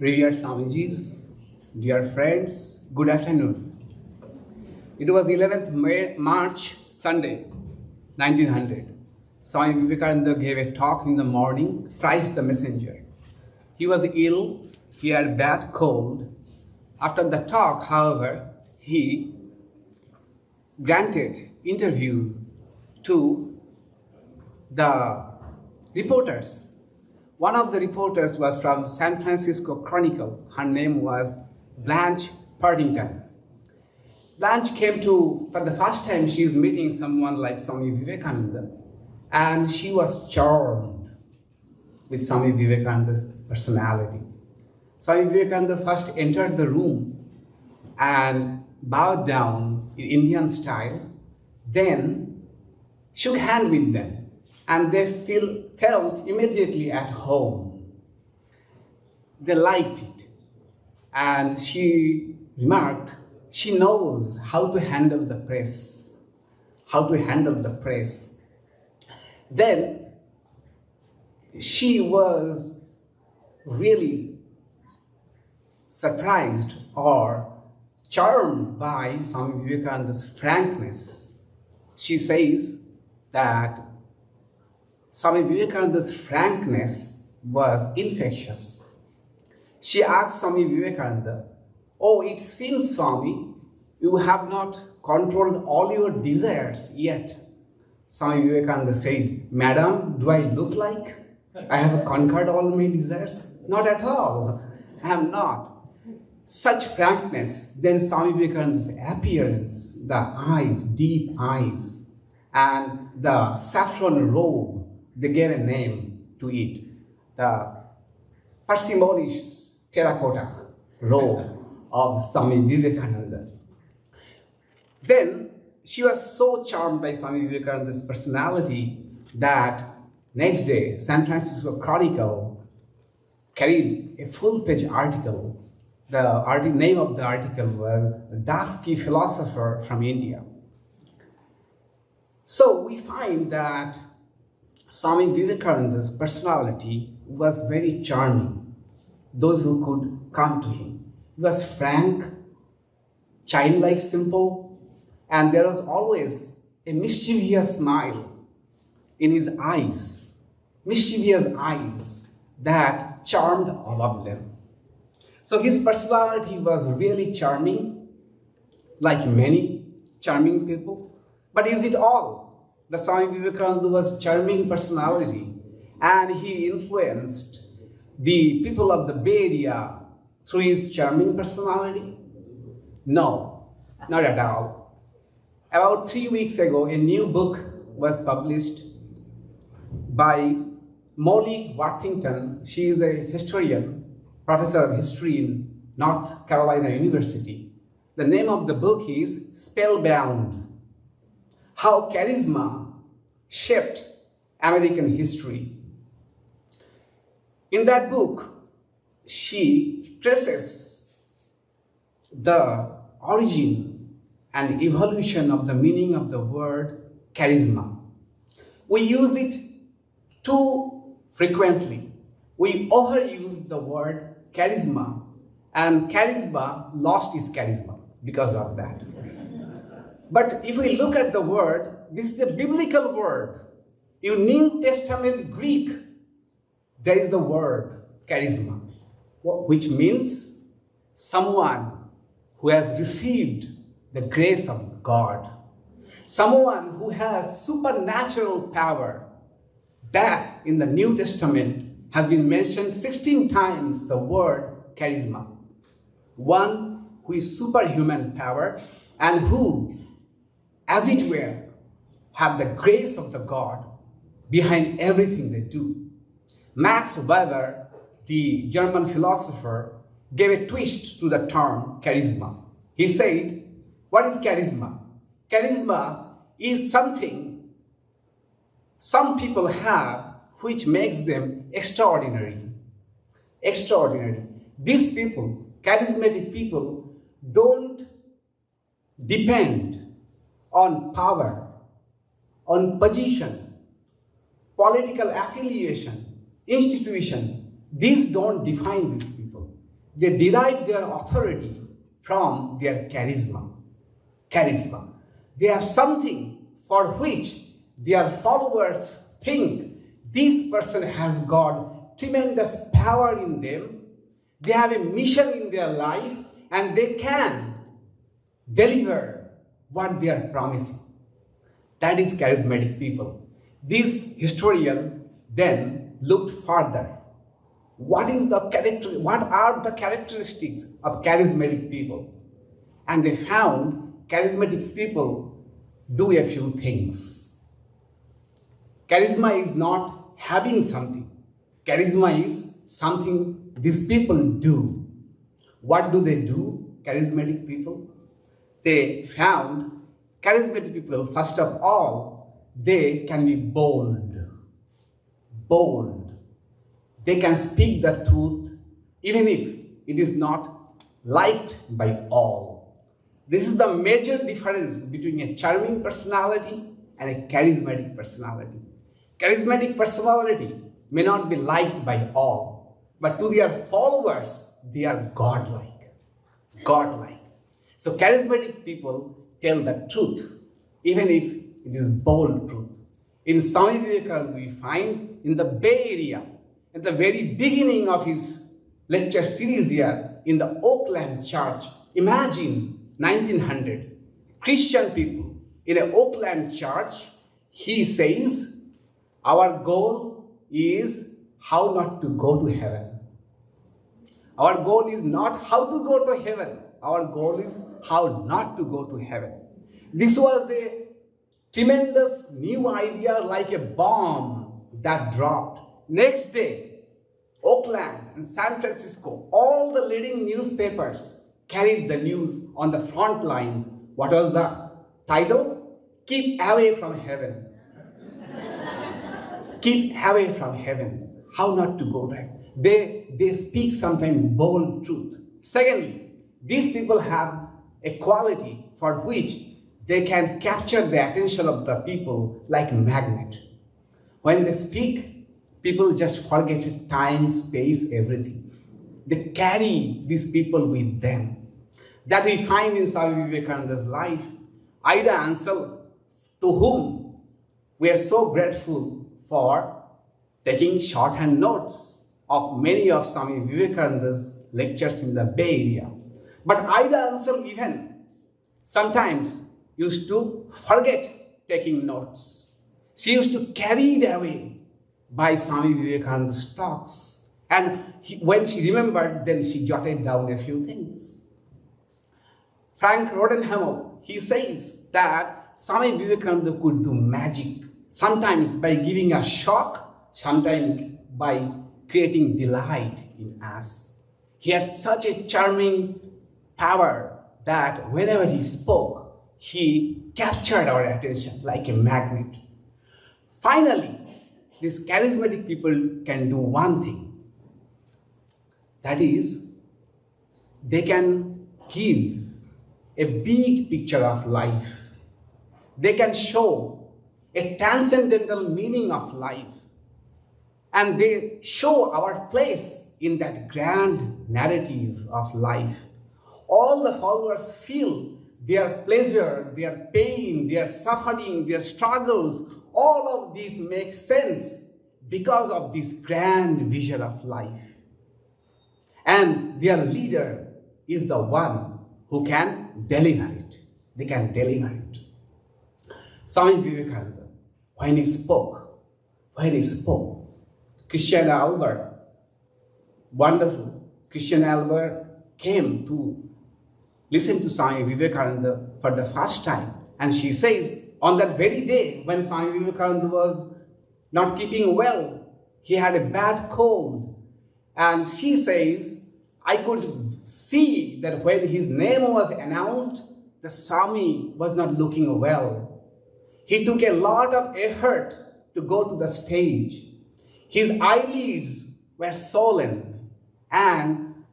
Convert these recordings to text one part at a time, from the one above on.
Revered Swamijis, dear friends, good afternoon. It was 11th March, Sunday, 1900. Swami Vivekananda gave a talk in the morning, Christ the Messenger. He was ill, he had a bad cold. After the talk, however, he granted interviews to the reporters. One of the reporters was from San Francisco Chronicle. Her name was Blanche Partington. Blanche came to, for the first time, she is meeting someone like Swami Vivekananda, and she was charmed with Swami Vivekananda's personality. Swami Vivekananda first entered the room and bowed down in Indian style, then shook hands with them. And they felt immediately at home. They liked it. And she remarked, she knows how to handle the press. How to handle the press. Then she was really surprised or charmed by Swami Vivekananda's frankness. She says that Swami Vivekananda's frankness was infectious. She asked Swami Vivekananda, "Oh, it seems, Swami, you have not controlled all your desires yet." Swami Vivekananda said, "Madam, do I look like I have conquered all my desires? Not at all. I am not." Such frankness, then Swami Vivekananda's appearance, the eyes, deep eyes, and the saffron robe, they gave a name to it, the parsimonious terracotta robe of Swami Vivekananda. Then she was so charmed by Swami Vivekananda's personality that next day San Francisco Chronicle carried a full-page article. The name of the article was "Dusky Philosopher from India." So we find that Swami Vivekananda's personality was very charming. Those who could come to him. He was frank, childlike, simple, and there was always a mischievous smile in his eyes, mischievous eyes that charmed all of them. So his personality was really charming, like many charming people. But is it all? The Swami Vivekananda was charming personality, and he influenced the people of the Bay Area through his charming personality? No, not at all. About 3 weeks ago, a new book was published by Molly Worthington. She is a historian, professor of history in North Carolina University. The name of the book is Spellbound: How Charisma Shaped American History. In that book, she traces the origin and evolution of the meaning of the word charisma. We use it too frequently. We overuse the word charisma, and charisma lost its charisma because of that. But if we look at the word, this is a biblical word. In New Testament Greek, there is the word charisma, which means someone who has received the grace of God, someone who has supernatural power. That in the New Testament has been mentioned 16 times, the word charisma. One who is superhuman power and who, as it were, have the grace of the God behind everything they do. Max Weber, the German philosopher, gave a twist to the term charisma. He said, what is charisma? Charisma is something some people have which makes them extraordinary. Extraordinary. These people, charismatic people, don't depend on power, on position, political affiliation, institution. These don't define these people. They derive their authority from their charisma. Charisma. They have something for which their followers think this person has got tremendous power in them. They have a mission in their life and they can deliver what they are promising. That is charismatic people. This historian then looked further. What are the characteristics of charismatic people? And they found charismatic people do a few things. Charisma is not having something. Charisma is something these people do. What do they do, charismatic people? They found charismatic people, first of all, they can be bold. Bold. They can speak the truth even if it is not liked by all. This is the major difference between a charming personality and a charismatic personality. Charismatic personality may not be liked by all, but to their followers, they are godlike. Godlike. So charismatic people tell the truth, even if it is bold truth. In Swami Vivekananda, we find in the Bay Area, at the very beginning of his lecture series here in the Oakland Church, imagine 1900, Christian people in an Oakland church, he says, our goal is how not to go to heaven. Our goal is not how to go to heaven. Our goal is how not to go to heaven. This was a tremendous new idea, like a bomb that dropped. Next day, Oakland and San Francisco, all the leading newspapers carried the news on the front line. What was the title? Keep away from heaven. Keep away from heaven. How not to go there? They speak sometimes bold truth. Secondly, these people have a quality for which they can capture the attention of the people like a magnet. When they speak, people just forget time, space, everything. They carry these people with them. That we find in Swami Vivekananda's life. Ida Ansel, to whom we are so grateful for taking shorthand notes of many of Swami Vivekananda's lectures in the Bay Area. But Ida Ansel even sometimes used to forget taking notes. She used to carry it away by Swami Vivekananda's talks. And when she remembered, then she jotted down a few things. Frank Rodenhamel, he says that Swami Vivekananda could do magic, sometimes by giving a shock, sometimes by creating delight in us. He had such a charming power that whenever he spoke, he captured our attention like a magnet. Finally, these charismatic people can do one thing. That is, they can give a big picture of life. They can show a transcendental meaning of life. And they show our place in that grand narrative of life. All the followers feel their pleasure, their pain, their suffering, their struggles. All of these make sense because of this grand vision of life. And their leader is the one who can deliver it. They can deliver it. Swami Vivekananda, when he spoke, Christian Albert, wonderful, Christian Albert came to listen to Swami Vivekananda for the first time. And she says, on that very day when Swami Vivekananda was not keeping well, he had a bad cold. And she says, I could see that when his name was announced, the Swami was not looking well. He took a lot of effort to go to the stage. His eyelids were swollen and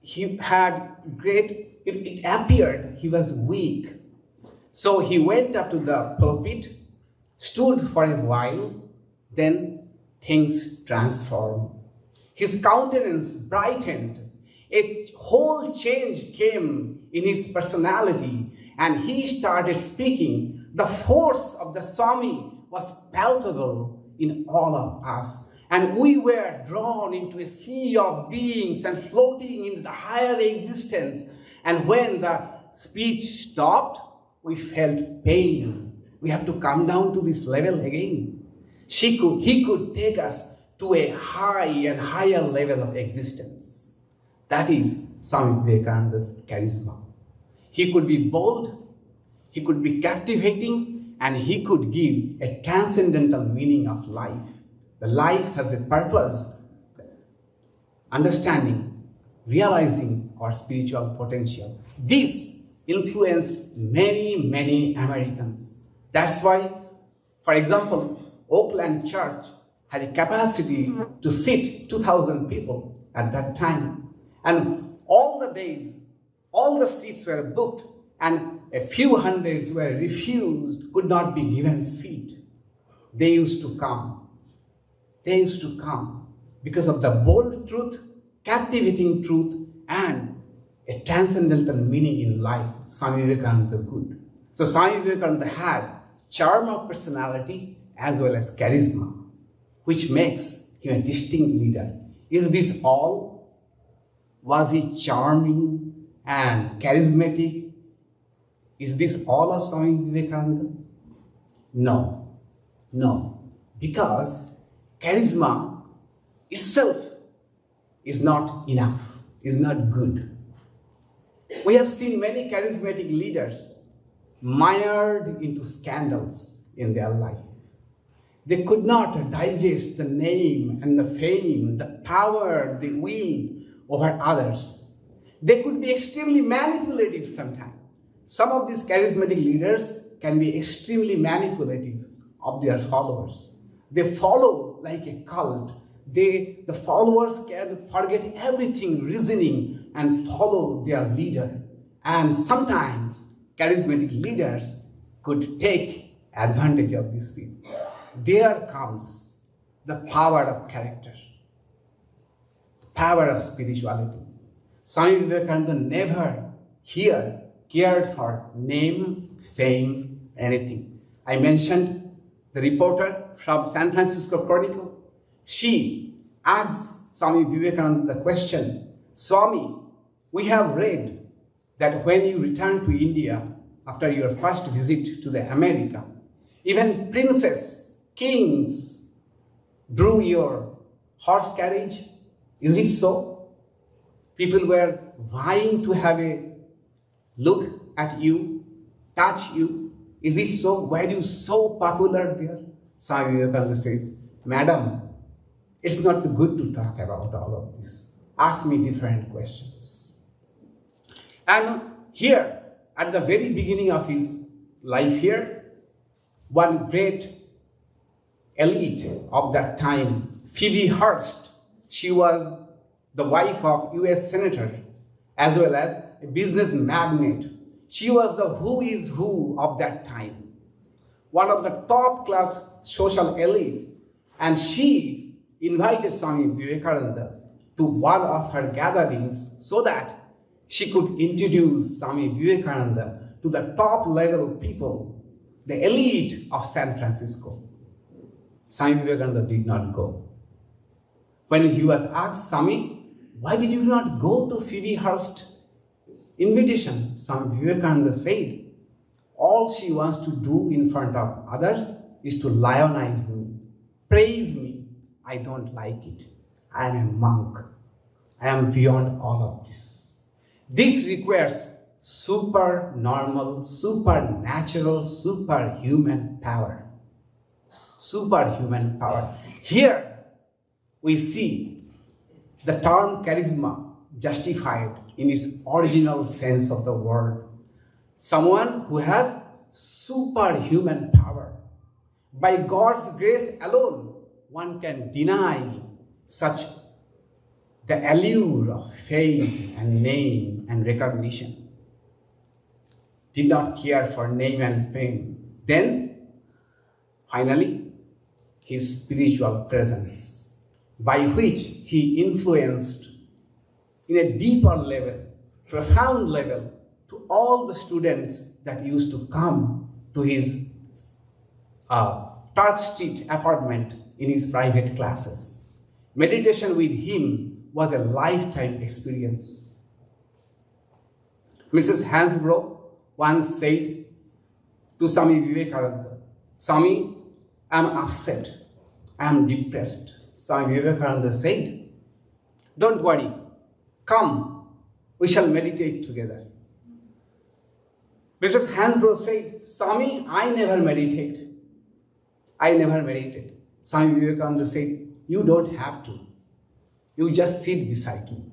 he had it appeared he was weak. So he went up to the pulpit, stood for a while, then things transformed. His countenance brightened. A whole change came in his personality, and he started speaking. The force of the Swami was palpable in all of us, and we were drawn into a sea of beings and floating into the higher existence. And when the speech stopped, we felt pain. We have to come down to this level again. He could take us to a high and higher level of existence. That is Swami Vivekananda's charisma. He could be bold, he could be captivating, and he could give a transcendental meaning of life. The life has a purpose, understanding, realizing our spiritual potential. This influenced many, many Americans. That's why, for example, Oakland Church had a capacity to seat 2,000 people at that time. And all the days, all the seats were booked, and a few hundreds were refused, could not be given seat. They used to come. They used to come because of the bold truth, captivating truth, and a transcendental meaning in life. Swami Vivekananda could. So Swami Vivekananda had charm of personality as well as charisma, which makes him a distinct leader. Is this all? Was he charming and charismatic? Is this all of Swami Vivekananda? No, no, because charisma itself is not enough, is not good. We have seen many charismatic leaders mired into scandals in their life. They could not digest the name and the fame, the power they wield over others. They could be extremely manipulative sometimes. Some of these charismatic leaders can be extremely manipulative of their followers. They follow like a cult. The followers can forget everything, reasoning, and follow their leader. And sometimes charismatic leaders could take advantage of these people. There comes the power of character, power of spirituality. Swami Vivekananda never here cared for name, fame, anything. I mentioned the reporter from San Francisco Chronicle. She asked Swami Vivekananda the question, Swami, we have read that when you returned to India after your first visit to the America, even princes, kings drew your horse carriage. Is it so? People were vying to have a look at you, touch you. Is it so? Were you so popular there? Swami Vivekananda says, Madam, it's not good to talk about all of this. Ask me different questions. And here, at the very beginning of his life here, one great elite of that time, Phoebe Hearst, she was the wife of US Senator as well as a business magnate. She was the who is who of that time, one of the top class social elite, and she invited Swami Vivekananda to one of her gatherings so that she could introduce Swami Vivekananda to the top level people, the elite of San Francisco. Swami Vivekananda did not go. When he was asked, Swami, why did you not go to Phoebe Hearst's invitation? Swami Vivekananda said, all she wants to do in front of others is to lionize me, praise me. I don't like it. I am a monk. I am beyond all of this. This requires supernormal, supernatural, superhuman power. Superhuman power. Here we see the term charisma justified in its original sense of the word. Someone who has superhuman power. By God's grace alone, one can deny such the allure of fame and name and recognition. Did not care for name and fame. Then, finally, his spiritual presence, by which he influenced in a deeper level, profound level, to all the students that used to come to his Third Street apartment in his private classes. Meditation with him was a lifetime experience. Mrs. Hansbrough once said to Swami Vivekananda, "Swami, I am upset, I am depressed." Swami Vivekananda said, "Don't worry, come, we shall meditate together." Mrs. Hansbrough said, "Swami, I never meditate. I never meditate." Swami Vivekananda said, "You don't have to. You just sit beside me."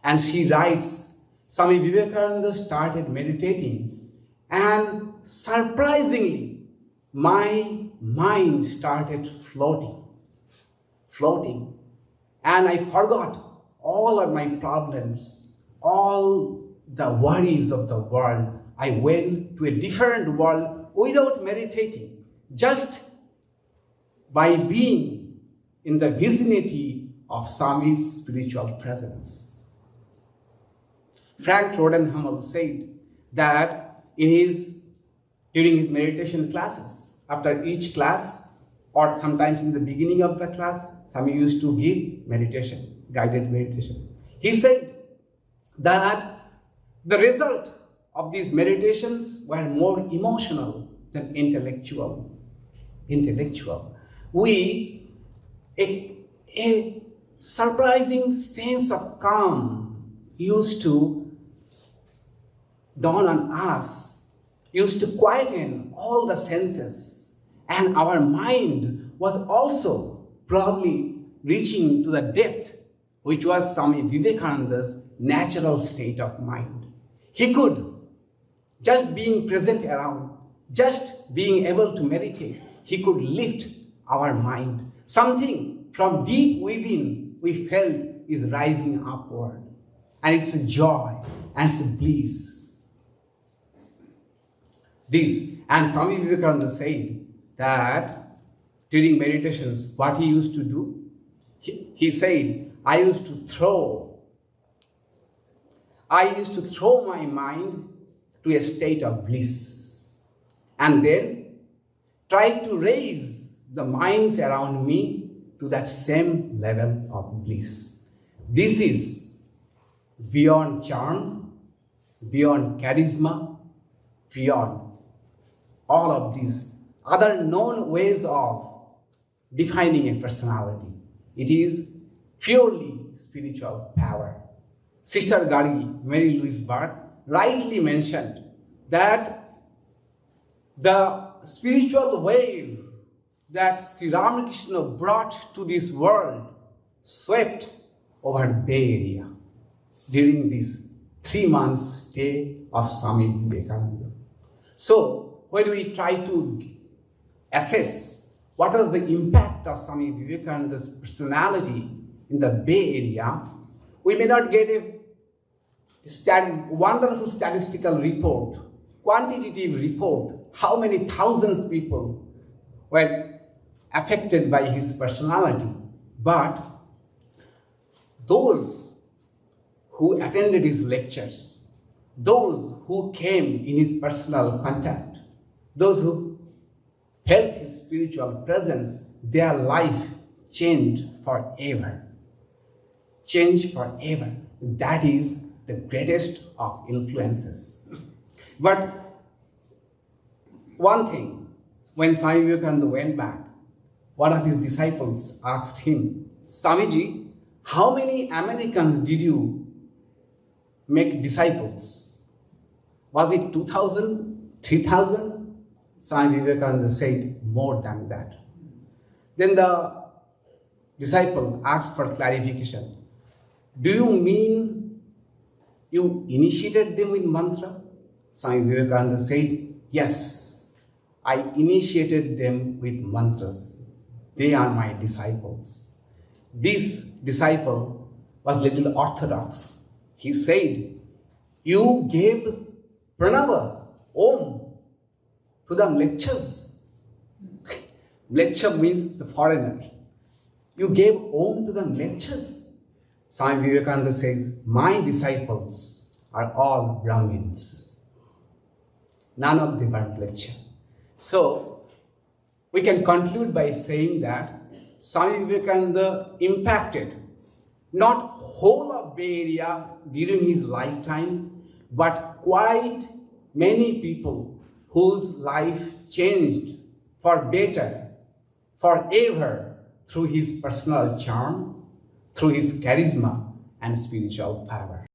And she writes, Swami Vivekananda started meditating, and surprisingly, my mind started floating, and I forgot all of my problems, all the worries of the world. I went to a different world without meditating, just by being in the vicinity of Swami's spiritual presence. Frank Rodenhamel said that during his meditation classes, after each class, or sometimes in the beginning of the class, Swami used to give meditation, guided meditation. He said that the result of these meditations were more emotional than intellectual. A surprising sense of calm used to dawn on us, used to quieten all the senses, and our mind was also probably reaching to the depth which was Swami Vivekananda's natural state of mind. He could, just being present around, just being able to meditate, he could lift our mind. Something from deep within we felt is rising upward, and it's a joy and it's a bliss. And Swami Vivekananda said that during meditations, what he used to do, he said, I used to throw my mind to a state of bliss, and then try to raise the minds around me to that same level of bliss. This is beyond charm, beyond charisma, beyond all of these other known ways of defining a personality. It is purely spiritual power. Sister Gargi, Mary Louise Burke, rightly mentioned that the spiritual wave that Sri Ramakrishna brought to this world swept over Bay Area during this 3 months stay of Swami Vivekananda. So, when we try to assess what was the impact of Swami Vivekananda's personality in the Bay Area, we may not get a wonderful statistical report, quantitative report, how many thousands of people were affected by his personality. But those who attended his lectures, those who came in his personal contact, those who felt his spiritual presence, their life changed forever. Changed forever. That is the greatest of influences. But one thing, when Swami Vivekananda went back, one of his disciples asked him, Swamiji, how many Americans did you make disciples? Was it 2,000, 3,000? Swami Vivekananda said, more than that. Then the disciple asked for clarification. Do you mean you initiated them with mantra? Swami Vivekananda said, yes, I initiated them with mantras. They are my disciples. This disciple was little orthodox. He said, you gave pranava, om, to the lectures. Lecture means the foreigner. You gave om to the lectures. Swami Vivekananda says, my disciples are all Brahmins. None of them are lecture. So, we can conclude by saying that Swami Vivekananda impacted not whole of Bay Area during his lifetime, but quite many people whose life changed for better, forever, through his personal charm, through his charisma and spiritual power.